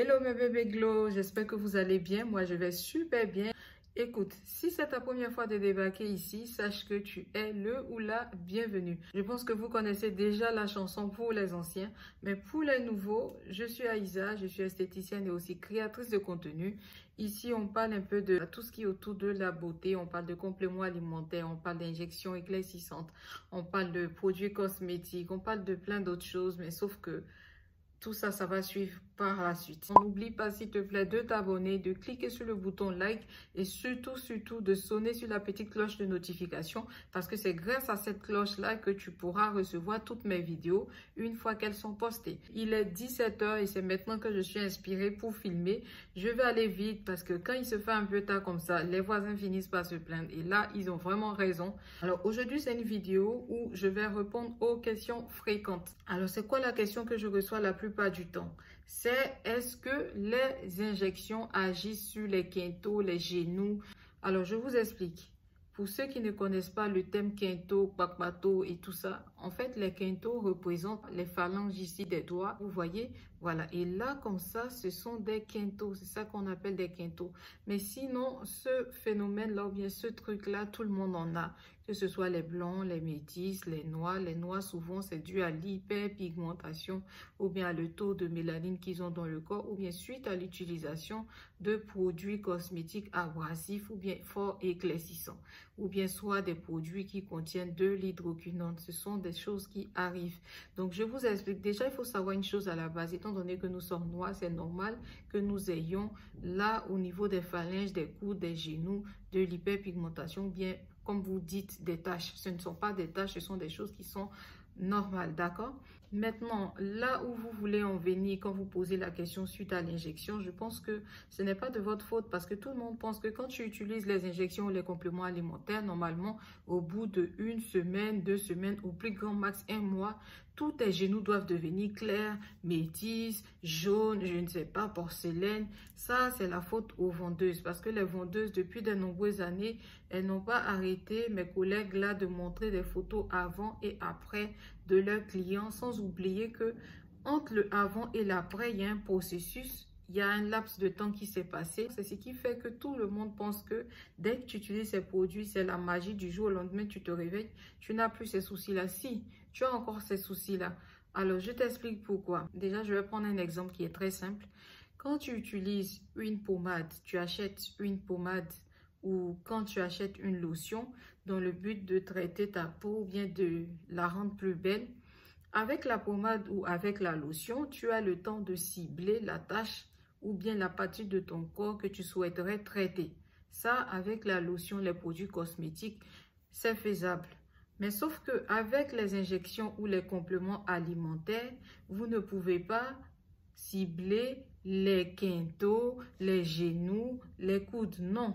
Hello mes bébés glow, j'espère que vous allez bien. Moi je vais super bien. Écoute, si c'est ta première fois de débarquer ici, sache que tu es le ou la bienvenue. Je pense que vous connaissez déjà la chanson pour les anciens, mais pour les nouveaux, je suis Aïssa, je suis esthéticienne et aussi créatrice de contenu. Ici, on parle un peu de tout ce qui est autour de la beauté, on parle de compléments alimentaires, on parle d'injections éclaircissantes, on parle de produits cosmétiques, on parle de plein d'autres choses, mais sauf que tout ça, ça va suivre par la suite. N'oublie pas, s'il te plaît, de t'abonner, de cliquer sur le bouton like et surtout, de sonner sur la petite cloche de notification parce que c'est grâce à cette cloche-là que tu pourras recevoir toutes mes vidéos une fois qu'elles sont postées. Il est 17 h et c'est maintenant que je suis inspirée pour filmer. Je vais aller vite parce que quand il se fait un peu tard comme ça, les voisins finissent par se plaindre et là, ils ont vraiment raison. Alors aujourd'hui, c'est une vidéo où je vais répondre aux questions fréquentes. Alors, c'est quoi la question que je reçois la plupart du temps? C'est est-ce que les injections agissent sur les quintaux, les genoux? Alors, je vous explique. Pour ceux qui ne connaissent pas le thème quinto, pakpato et tout ça, en fait, les quintaux représentent les phalanges ici des doigts. Vous voyez? Voilà. Et là, comme ça, ce sont des quintaux. C'est ça qu'on appelle des quintaux. Mais sinon, ce phénomène-là, ou bien ce truc-là, tout le monde en a. Que ce soit les blancs, les métis, les noirs. Les noirs, souvent, c'est dû à l'hyperpigmentation ou bien à le taux de mélanine qu'ils ont dans le corps ou bien suite à l'utilisation de produits cosmétiques abrasifs ou bien fort éclaircissants ou bien soit des produits qui contiennent de l'hydroquinone. Ce sont des choses qui arrivent. Donc, je vous explique. Déjà, il faut savoir une chose à la base. Étant donné que nous sommes noirs, c'est normal que nous ayons là au niveau des phalanges, des coudes, des genoux, de l'hyperpigmentation ou bien, comme vous dites, des taches. Ce ne sont pas des taches, ce sont des choses qui sont normales, d'accord? Maintenant, là où vous voulez en venir quand vous posez la question suite à l'injection, je pense que ce n'est pas de votre faute parce que tout le monde pense que quand tu utilises les injections ou les compléments alimentaires, normalement, au bout de 1 semaine, 2 semaines, au plus grand max 1 mois, tous tes genoux doivent devenir clairs, métis, jaunes, je ne sais pas, porcelaine. Ça, c'est la faute aux vendeuses parce que les vendeuses, depuis de nombreuses années, elles n'ont pas arrêté, mes collègues là, de montrer des photos avant et après de leurs clients, sans oublier que entre le avant et l'après, il y a un processus. Il y a un laps de temps qui s'est passé. C'est ce qui fait que tout le monde pense que dès que tu utilises ces produits, c'est la magie du jour au lendemain, tu te réveilles, tu n'as plus ces soucis-là. Si, tu as encore ces soucis-là. Alors, je t'explique pourquoi. Déjà, je vais prendre un exemple qui est très simple. Quand tu utilises une pommade, tu achètes une pommade ou quand tu achètes une lotion dans le but de traiter ta peau ou bien de la rendre plus belle, avec la pommade ou avec la lotion, tu as le temps de cibler la tache ou bien la partie de ton corps que tu souhaiterais traiter. Ça, avec la lotion, les produits cosmétiques, c'est faisable. Mais sauf que avec les injections ou les compléments alimentaires, vous ne pouvez pas cibler les quintaux, les genoux, les coudes. Non.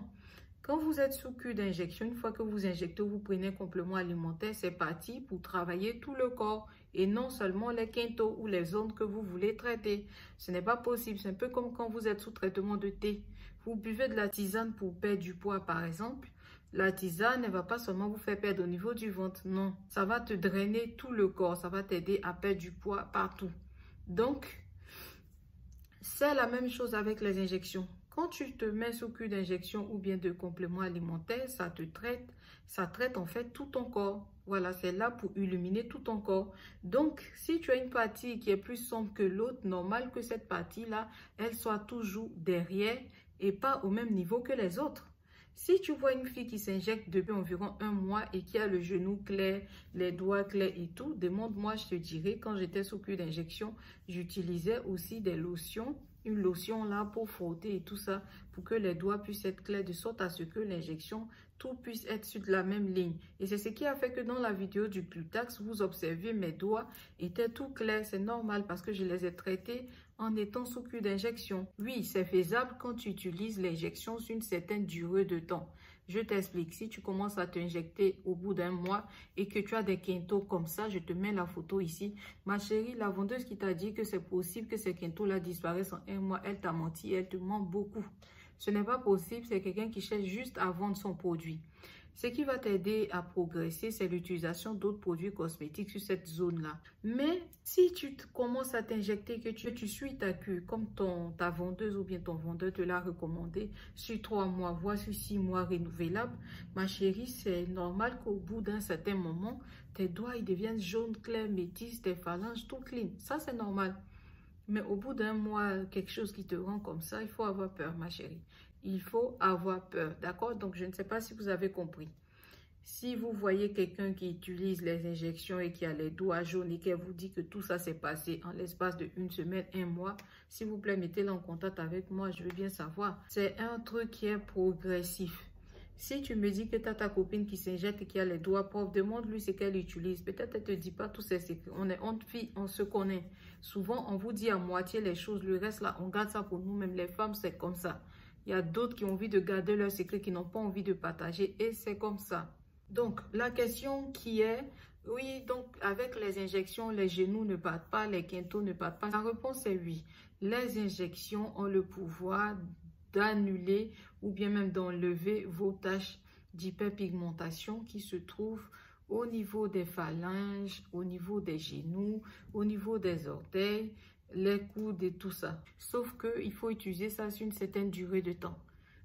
Quand vous êtes sous cure d'injection, une fois que vous injectez ou vous prenez un complément alimentaire, c'est parti pour travailler tout le corps et non seulement les quintaux ou les zones que vous voulez traiter. Ce n'est pas possible. C'est un peu comme quand vous êtes sous traitement de thé. Vous buvez de la tisane pour perdre du poids, par exemple. La tisane ne va pas seulement vous faire perdre au niveau du ventre. Non, ça va te drainer tout le corps. Ça va t'aider à perdre du poids partout. Donc, c'est la même chose avec les injections. Quand tu te mets sous cure d'injection ou bien de compléments alimentaires, ça traite en fait tout ton corps. Voilà, c'est là pour illuminer tout ton corps. Donc, si tu as une partie qui est plus sombre que l'autre, normal que cette partie-là, elle soit toujours derrière et pas au même niveau que les autres. Si tu vois une fille qui s'injecte depuis environ 1 mois et qui a le genou clair, les doigts clairs et tout, demande-moi, je te dirai, quand j'étais sous cure d'injection, j'utilisais aussi des lotions, une lotion là pour frotter et tout ça, pour que les doigts puissent être clairs, de sorte à ce que l'injection, tout puisse être sur la même ligne. Et c'est ce qui a fait que dans la vidéo du Glutax, vous observez mes doigts étaient tout clairs. C'est normal parce que je les ai traités en étant sous cure d'injection. Oui, c'est faisable quand tu utilises l'injection sur une certaine durée de temps. Je t'explique. Si tu commences à t'injecter au bout d'1 mois et que tu as des quintaux comme ça, je te mets la photo ici. Ma chérie, la vendeuse qui t'a dit que c'est possible que ces quintaux-là disparaissent en 1 mois, elle t'a menti, elle te ment beaucoup. Ce n'est pas possible, c'est quelqu'un qui cherche juste à vendre son produit. Ce qui va t'aider à progresser, c'est l'utilisation d'autres produits cosmétiques sur cette zone-là. Mais si tu commences à t'injecter, que tu suis ta cure, comme ta vendeuse ou bien ton vendeur te l'a recommandé, sur 3 mois, voire sur 6 mois renouvelables, ma chérie, c'est normal qu'au bout d'un certain moment, tes doigts ils deviennent jaunes, clairs, métis, tes phalanges, tout clean. Ça, c'est normal. Mais au bout d'un mois, quelque chose qui te rend comme ça, il faut avoir peur, ma chérie. Il faut avoir peur, d'accord? Donc, je ne sais pas si vous avez compris. Si vous voyez quelqu'un qui utilise les injections et qui a les doigts jaunes et qu'elle vous dit que tout ça s'est passé en l'espace de 1 semaine, 1 mois, s'il vous plaît, mettez-le en contact avec moi, je veux bien savoir. C'est un truc qui est progressif. Si tu me dis que tu as ta copine qui s'injecte et qui a les doigts propres, demande-lui ce qu'elle utilise. Peut-être elle ne te dit pas tous ses secrets. On est honte fille, on se connaît. Souvent, on vous dit à moitié les choses. Le reste, là, on garde ça pour nous-mêmes. Les femmes, c'est comme ça. Il y a d'autres qui ont envie de garder leurs secrets, qui n'ont pas envie de partager. Et c'est comme ça. Donc, la question qui est, oui, donc avec les injections, les genoux ne partent pas, les quintaux ne partent pas. La réponse est oui. Les injections ont le pouvoir d'annuler ou bien même d'enlever vos taches d'hyperpigmentation qui se trouvent au niveau des phalanges, au niveau des genoux, au niveau des orteils, les coudes et tout ça. Sauf qu'il faut utiliser ça sur une certaine durée de temps.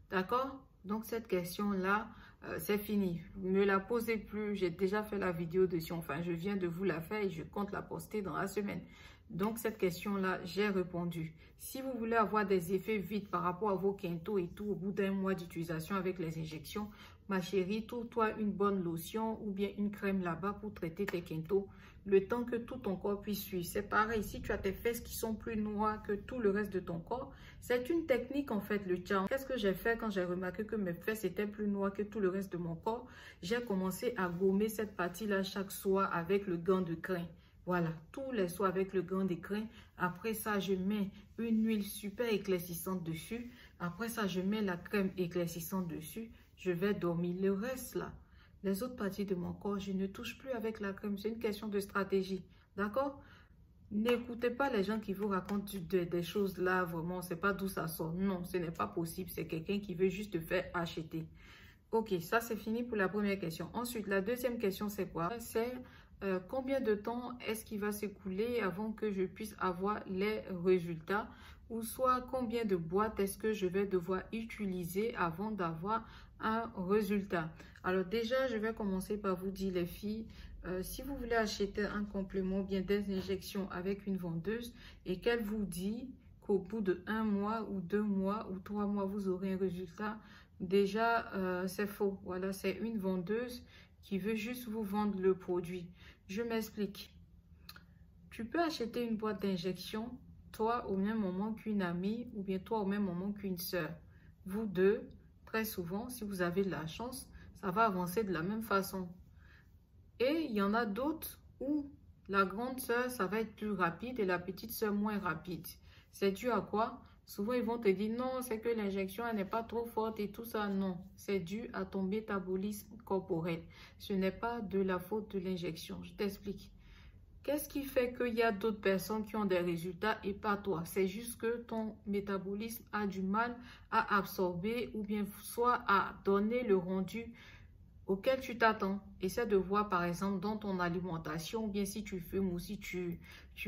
D'accord? Donc cette question-là, c'est fini. Ne me la posez plus. J'ai déjà fait la vidéo dessus. Enfin, je viens de vous la faire et je compte la poster dans la semaine. Donc cette question-là, j'ai répondu. Si vous voulez avoir des effets vite par rapport à vos quintaux et tout, au bout d'un mois d'utilisation avec les injections, ma chérie, trouve-toi une bonne lotion ou bien une crème là-bas pour traiter tes quintaux. Le temps que tout ton corps puisse suivre. C'est pareil, si tu as tes fesses qui sont plus noires que tout le reste de ton corps, c'est une technique en fait, le charme. Qu'est-ce que j'ai fait quand j'ai remarqué que mes fesses étaient plus noires que tout le reste de mon corps? J'ai commencé à gommer cette partie-là chaque soir avec le gant de crin. Voilà, tous les soirs avec le gant de crin. Après ça, je mets une huile super éclaircissante dessus. Après ça, je mets la crème éclaircissante dessus. Je vais dormir. Le reste là, les autres parties de mon corps, je ne touche plus avec la crème. C'est une question de stratégie. D'accord? N'écoutez pas les gens qui vous racontent des choses là, vraiment, c'est pas d'où ça sort. Non, ce n'est pas possible. C'est quelqu'un qui veut juste te faire acheter. Ok, ça c'est fini pour la première question. Ensuite, la deuxième question, c'est quoi? C'est combien de temps est-ce qu'il va s'écouler avant que je puisse avoir les résultats? Ou soit combien de boîtes est-ce que je vais devoir utiliser avant d'avoir un résultat? Alors déjà, je vais commencer par vous dire les filles, si vous voulez acheter un complément, bien des injections avec une vendeuse et qu'elle vous dit qu'au bout de 1 mois ou 2 mois ou 3 mois, vous aurez un résultat, déjà, c'est faux. Voilà, c'est une vendeuse qui veut juste vous vendre le produit. Je m'explique. Tu peux acheter une boîte d'injection, toi au même moment qu'une amie ou bien toi au même moment qu'une sœur. Vous deux, très souvent, si vous avez de la chance, ça va avancer de la même façon. Et il y en a d'autres où la grande sœur, ça va être plus rapide et la petite sœur moins rapide. C'est dû à quoi? Souvent, ils vont te dire non, c'est que l'injection n'est pas trop forte et tout ça. Non, c'est dû à ton métabolisme corporel. Ce n'est pas de la faute de l'injection. Je t'explique. Qu'est-ce qui fait qu'il y a d'autres personnes qui ont des résultats et pas toi? C'est juste que ton métabolisme a du mal à absorber ou bien soit à donner le rendu auquel tu t'attends. Essaie de voir par exemple dans ton alimentation, ou bien si tu fumes ou si tu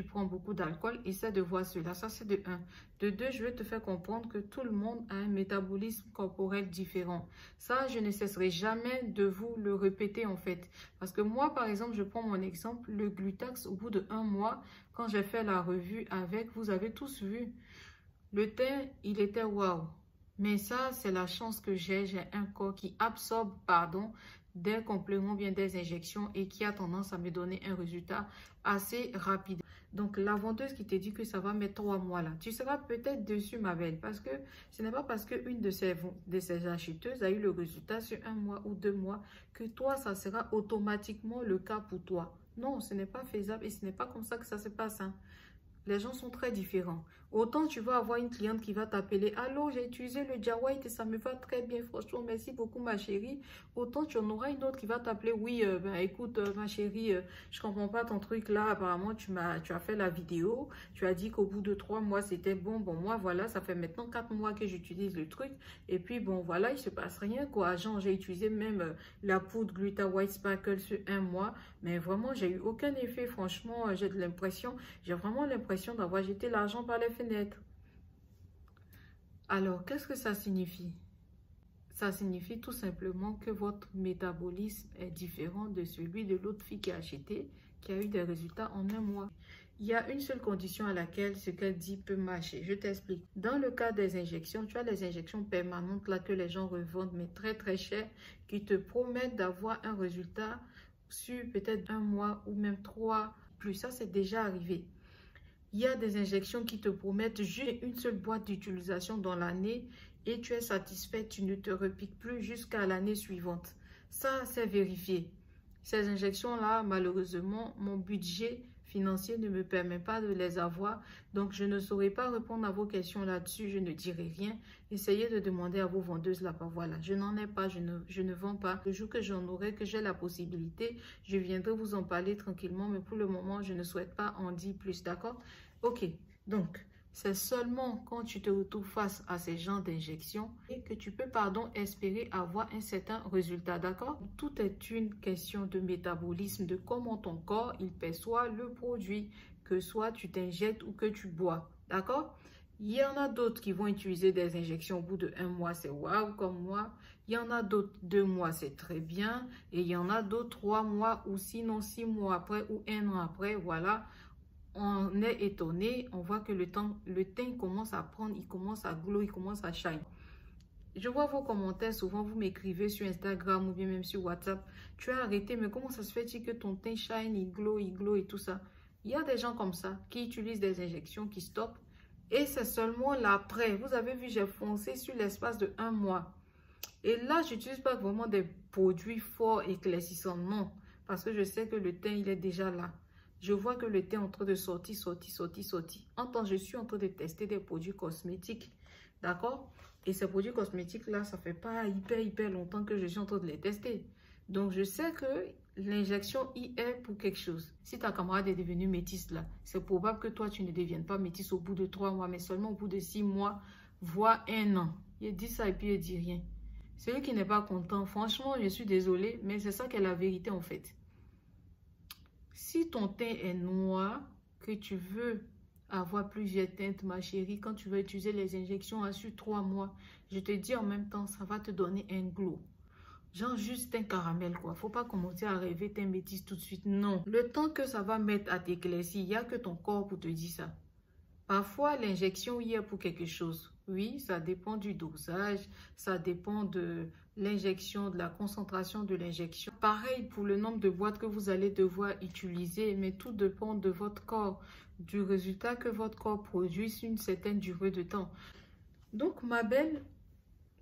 prends beaucoup d'alcool, essaie de voir cela. Ça c'est de 1. De 2, je vais te faire comprendre que tout le monde a un métabolisme corporel différent. Ça, je ne cesserai jamais de vous le répéter en fait. Parce que moi par exemple, je prends mon exemple, le Glutax au bout de 1 mois, quand j'ai fait la revue avec, vous avez tous vu, le teint, il était waouh. Mais ça, c'est la chance que j'ai. J'ai un corps qui absorbe, des compléments, bien des injections et qui a tendance à me donner un résultat assez rapide. Donc, la vendeuse qui te dit que ça va mettre 3 mois là, tu seras peut-être dessus, ma belle, parce que ce n'est pas parce qu'une de ces acheteuses a eu le résultat sur 1 mois ou 2 mois que toi, ça sera automatiquement le cas pour toi. Non, ce n'est pas faisable et ce n'est pas comme ça que ça se passe, hein. Les gens sont très différents. Autant tu vas avoir une cliente qui va t'appeler, allô, j'ai utilisé le Jawite et ça me va très bien, franchement, merci beaucoup ma chérie. Autant tu en auras une autre qui va t'appeler, oui, écoute ma chérie, je comprends pas ton truc là, apparemment tu as fait la vidéo, tu as dit qu'au bout de 3 mois c'était bon, bon moi voilà, ça fait maintenant 4 mois que j'utilise le truc et puis bon voilà, il se passe rien quoi. Genre j'ai utilisé même la poudre Gluta White Sparkle sur 1 mois, mais vraiment j'ai eu aucun effet, franchement, j'ai vraiment l'impression d'avoir jeté l'argent par les fenêtres. Alors, qu'est-ce que ça signifie? Ça signifie tout simplement que votre métabolisme est différent de celui de l'autre fille qui a acheté, qui a eu des résultats en 1 mois. Il y a une seule condition à laquelle ce qu'elle dit peut marcher. Je t'explique. Dans le cas des injections, tu as les injections permanentes là que les gens revendent, mais très très cher, qui te promettent d'avoir un résultat sur peut-être 1 mois ou même 3 plus. Ça, c'est déjà arrivé. Il y a des injections qui te promettent juste une seule boîte d'utilisation dans l'année et tu es satisfait, tu ne te repiques plus jusqu'à l'année suivante. Ça, c'est vérifié. Ces injections-là, malheureusement, mon budget financier ne me permet pas de les avoir. Donc, je ne saurais pas répondre à vos questions là-dessus. Je ne dirai rien. Essayez de demander à vos vendeuses là-bas. Voilà, je n'en ai pas, je ne vends pas. Le jour que j'en aurai, que j'ai la possibilité, je viendrai vous en parler tranquillement. Mais pour le moment, je ne souhaite pas en dire plus, d'accord? Ok, donc, c'est seulement quand tu te retrouves face à ces genres d'injections que tu peux, espérer avoir un certain résultat, d'accord? Tout est une question de métabolisme, de comment ton corps, il perçoit le produit, que soit tu t'injectes ou que tu bois, d'accord? Il y en a d'autres qui vont utiliser des injections au bout de 1 mois, c'est waouh comme moi. Il y en a d'autres 2 mois, c'est très bien. Et il y en a d'autres 3 mois ou sinon 6 mois après ou 1 an après, voilà. On est étonné, on voit que le teint commence à prendre, il commence à glow, il commence à shine. Je vois vos commentaires, souvent vous m'écrivez sur Instagram ou bien même sur WhatsApp. Tu as arrêté, mais comment ça se fait-il que ton teint shine, il glow et tout ça? Il y a des gens comme ça qui utilisent des injections, qui stoppent. Et c'est seulement l'après. Vous avez vu, j'ai foncé sur l'espace de 1 mois. Et là, je n'utilise pas vraiment des produits forts, éclaircissants, non. Parce que je sais que le teint, il est déjà là. Je vois que le teint est en train de sortir. Je suis en train de tester des produits cosmétiques. D'accord? Et ces produits cosmétiques-là, ça fait pas hyper longtemps que je suis en train de les tester. Donc, je sais que l'injection y est pour quelque chose. Si ta camarade est devenue métisse là, c'est probable que toi, tu ne deviennes pas métisse au bout de 3 mois, mais seulement au bout de 6 mois, voire 1 an. Il dit ça et puis il dit rien. Celui qui n'est pas content, franchement, je suis désolée, mais c'est ça qui est la vérité en fait. Si ton teint est noir, que tu veux avoir plusieurs teintes, ma chérie, quand tu vas utiliser les injections sur 3 mois, je te dis en même temps, ça va te donner un glow. Genre juste un caramel quoi. Faut pas commencer à rêver teint métisse tout de suite. Non. Le temps que ça va mettre à t'éclaircir, il n'y a que ton corps pour te dire ça. Parfois, l'injection y est pour quelque chose. Oui, ça dépend du dosage, ça dépend de l'injection, de la concentration de l'injection. Pareil pour le nombre de boîtes que vous allez devoir utiliser, mais tout dépend de votre corps, du résultat que votre corps produit sur une certaine durée de temps. Donc, ma belle,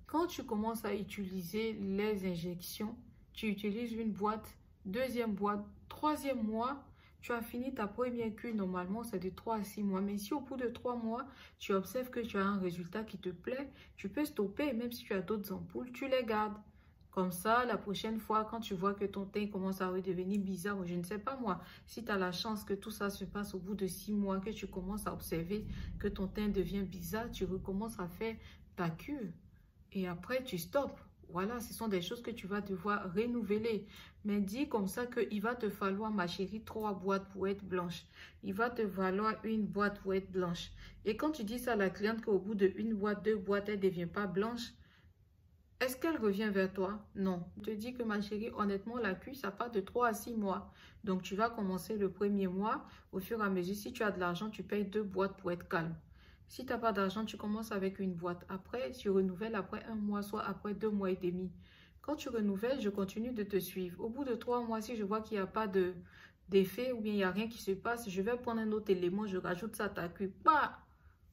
quand tu commences à utiliser les injections, tu utilises une boîte, deuxième boîte, troisième mois, tu as fini ta première cure, normalement c'est de 3 à 6 mois. Mais si au bout de 3 mois, tu observes que tu as un résultat qui te plaît, tu peux stopper. Même si tu as d'autres ampoules, tu les gardes. Comme ça, la prochaine fois, quand tu vois que ton teint commence à redevenir bizarre, ou je ne sais pas moi, si tu as la chance que tout ça se passe au bout de 6 mois, que tu commences à observer que ton teint devient bizarre, tu recommences à faire ta cure. Et après, tu stoppes. Voilà, ce sont des choses que tu vas devoir renouveler. Mais dis comme ça qu'il va te falloir, ma chérie, 3 boîtes pour être blanche. Il va te falloir une boîte pour être blanche. Et quand tu dis ça à la cliente qu'au bout de 1 boîte, 2 boîtes, elle ne devient pas blanche, est-ce qu'elle revient vers toi? Non. Je te dis que ma chérie, honnêtement, la cure, ça part de 3 à 6 mois. Donc, tu vas commencer le premier mois. Au fur et à mesure, si tu as de l'argent, tu payes 2 boîtes pour être calme. Si tu n'as pas d'argent, tu commences avec une boîte. Après, tu renouvelles après 1 mois, soit après 2 mois et demi. Quand tu renouvelles, je continue de te suivre. Au bout de 3 mois, si je vois qu'il n'y a pas d'effet ou bien il n'y a rien qui se passe, je vais prendre un autre élément, je rajoute ça à ta cure. Bah,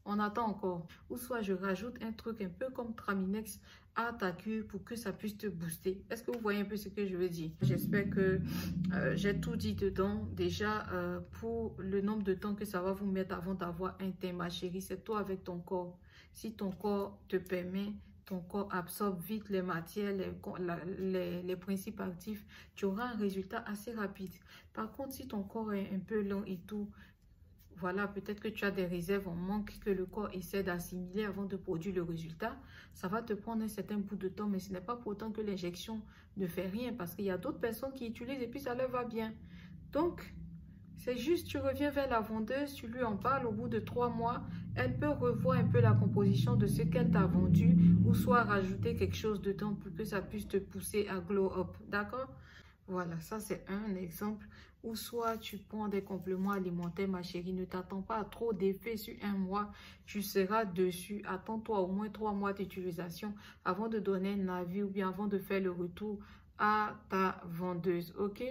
On attend encore. Ou soit je rajoute un truc un peu comme Traminex à ta cure pour que ça puisse te booster. Est-ce que vous voyez un peu ce que je veux dire? J'espère que j'ai tout dit dedans. Déjà, pour le nombre de temps que ça va vous mettre avant d'avoir un teint, ma chérie, c'est toi avec ton corps. Si ton corps te permet, ton corps absorbe vite les matières, les principes actifs, tu auras un résultat assez rapide. Par contre, si ton corps est un peu lent et tout, voilà, peut-être que tu as des réserves en manque que le corps essaie d'assimiler avant de produire le résultat. Ça va te prendre un certain bout de temps, mais ce n'est pas pour autant que l'injection ne fait rien parce qu'il y a d'autres personnes qui utilisent et puis ça leur va bien. Donc, c'est juste, tu reviens vers la vendeuse, tu lui en parles au bout de 3 mois. Elle peut revoir un peu la composition de ce qu'elle t'a vendu ou soit rajouter quelque chose dedans pour que ça puisse te pousser à glow up. D'accord? Voilà, ça c'est un exemple. Ou soit tu prends des compléments alimentaires, ma chérie. Ne t'attends pas à trop d'effets sur un mois. Tu seras dessus. Attends-toi au moins 3 mois d'utilisation avant de donner un avis ou bien avant de faire le retour à ta vendeuse. Ok?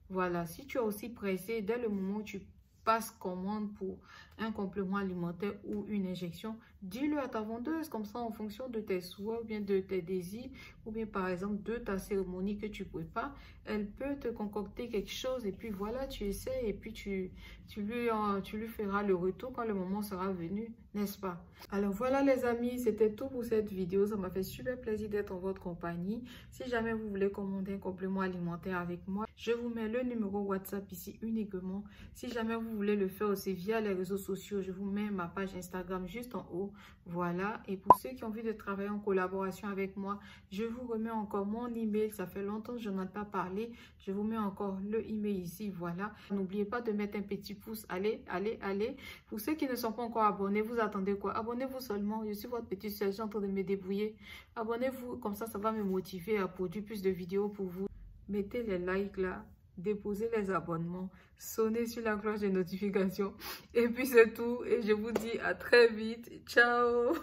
Voilà, si tu es aussi pressé, dès le moment où tu passes commande pour un complément alimentaire ou une injection, dis-le à ta vendeuse, comme ça en fonction de tes souhaits ou bien de tes désirs ou bien par exemple de ta cérémonie que tu prépares, elle peut te concocter quelque chose et puis voilà, tu essaies et puis tu lui feras le retour quand le moment sera venu, n'est-ce pas? Alors voilà les amis, c'était tout pour cette vidéo, ça m'a fait super plaisir d'être en votre compagnie. Si jamais vous voulez commander un complément alimentaire avec moi, je vous mets le numéro WhatsApp ici uniquement. Si jamais vous voulez le faire aussi via les réseaux sociaux, je vous mets ma page Instagram juste en haut. Voilà, et pour ceux qui ont envie de travailler en collaboration avec moi, je vous remets encore mon email. Ça fait longtemps que je n'en ai pas parlé. Je vous mets encore le email ici, voilà. N'oubliez pas de mettre un petit pouce. Allez, allez, allez. Pour ceux qui ne sont pas encore abonnés, vous attendez quoi? Abonnez-vous seulement. Je suis votre petite sœur, je suis en train de me débrouiller. Abonnez-vous, comme ça va me motiver à produire plus de vidéos pour vous. Mettez les likes là. Déposez les abonnements, sonnez sur la cloche de notification et puis c'est tout et je vous dis à très vite, ciao.